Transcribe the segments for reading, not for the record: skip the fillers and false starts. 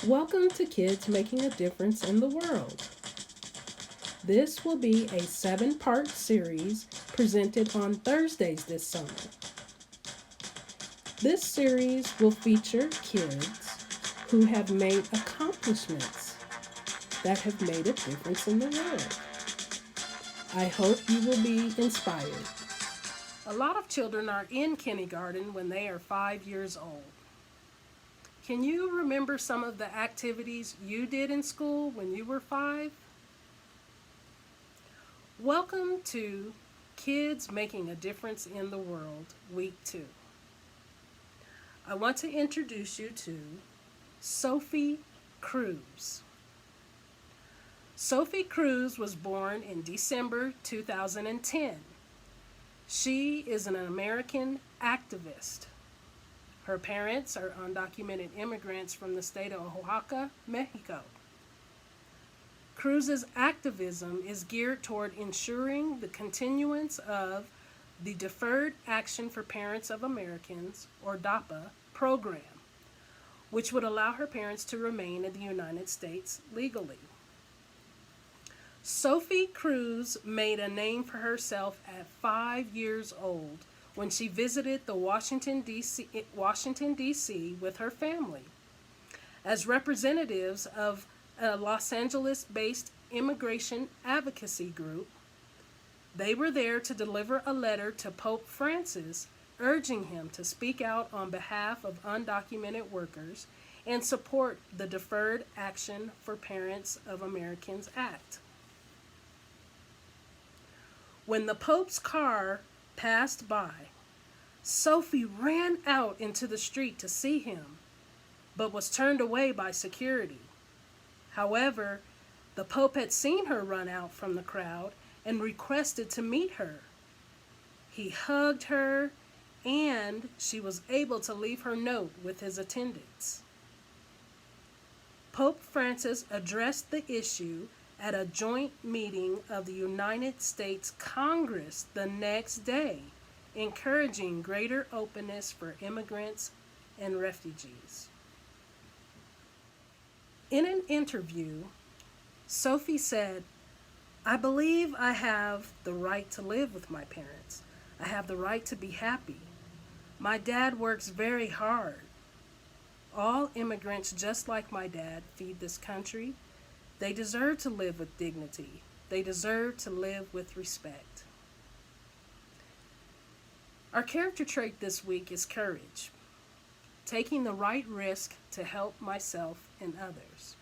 Welcome to Kids Making a Difference in the World. This will be a 7-part series presented on Thursdays this summer. This series will feature kids who have made accomplishments that have made a difference in the world. I hope you will be inspired. A lot of children are in kindergarten when they are 5 years old. Can you remember some of the activities you did in school when you were 5? Welcome to Kids Making a Difference in the World, Week 2. I want to introduce you to Sophie Cruz. Sophie Cruz was born in December 2010. She is an American activist. Her parents are undocumented immigrants from the state of Oaxaca, Mexico. Cruz's activism is geared toward ensuring the continuance of the Deferred Action for Parents of Americans, or DAPA, program, which would allow her parents to remain in the United States legally. Sophie Cruz made a name for herself at 5 years old when she visited the Washington, D.C. with her family. As representatives of a Los Angeles-based immigration advocacy group, they were there to deliver a letter to Pope Francis urging him to speak out on behalf of undocumented workers and support the Deferred Action for Parents of Americans Act. When the Pope's car passed by, Sophie ran out into the street to see him, but was turned away by security. However, the Pope had seen her run out from the crowd and requested to meet her. He hugged her, and she was able to leave her note with his attendants. Pope Francis addressed the issue at a joint meeting of the United States Congress the next day, encouraging greater openness for immigrants and refugees. In an interview, Sophie said, "I believe I have the right to live with my parents. I have the right to be happy. My dad works very hard. All immigrants, just like my dad, feed this country. They deserve to live with dignity. They deserve to live with respect." Our character trait this week is courage, taking the right risk to help myself and others.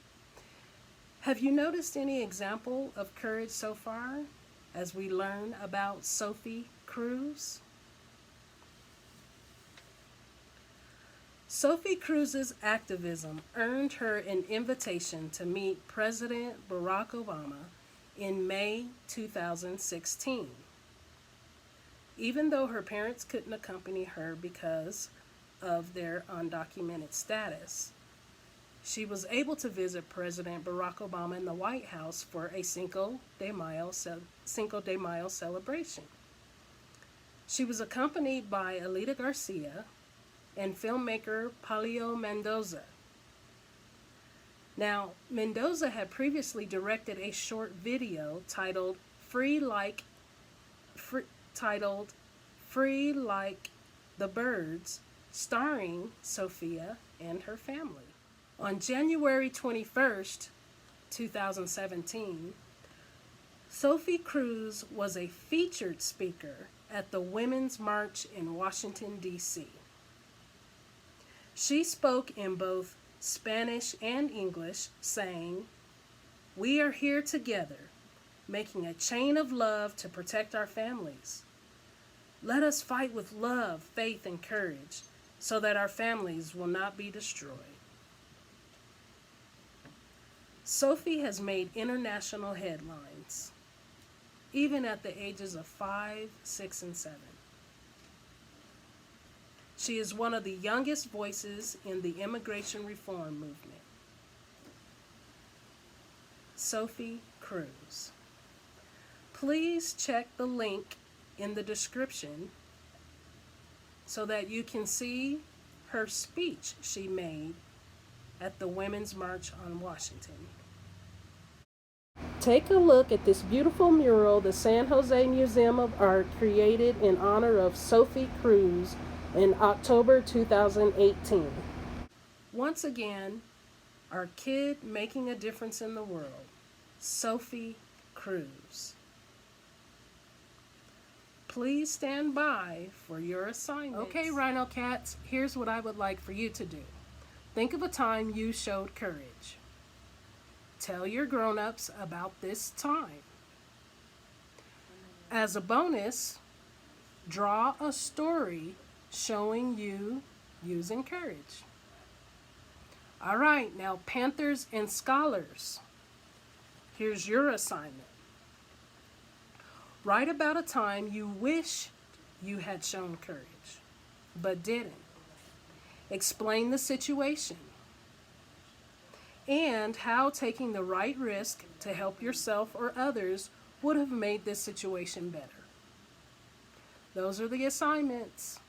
Have you noticed any example of courage so far as we learn about Sophie Cruz? Sophie Cruz's activism earned her an invitation to meet President Barack Obama in May 2016. Even though her parents couldn't accompany her because of their undocumented status, she was able to visit President Barack Obama in the White House for a Cinco de Mayo celebration. She was accompanied by Alida Garcia and filmmaker Palio Mendoza. Now, Mendoza had previously directed a short video titled Free Like the Birds, starring Sophia and her family. On January 21st, 2017, Sophie Cruz was a featured speaker at the Women's March in Washington, D.C. She spoke in both Spanish and English, saying, "We are here together, making a chain of love to protect our families. Let us fight with love, faith, and courage so that our families will not be destroyed." Sophie has made international headlines, even at the ages of 5, 6, and 7. She is one of the youngest voices in the immigration reform movement. Sophie Cruz. Please check the link in the description so that you can see her speech she made at the Women's March on Washington. Take a look at this beautiful mural the San Jose Museum of Art created in honor of Sophie Cruz in October 2018. Once again, our kid making a difference in the world, Sophie Cruz. Please stand by for your assignment. Okay, Rhino Cats, here's what I would like for you to do. Think of a time you showed courage. Tell your grown-ups about this time. As a bonus, draw a story showing you using courage. All right, now Panthers and Scholars, here's your assignment. Write about a time you wish you had shown courage, but didn't. Explain the situation and how taking the right risk to help yourself or others would have made this situation better. Those are the assignments.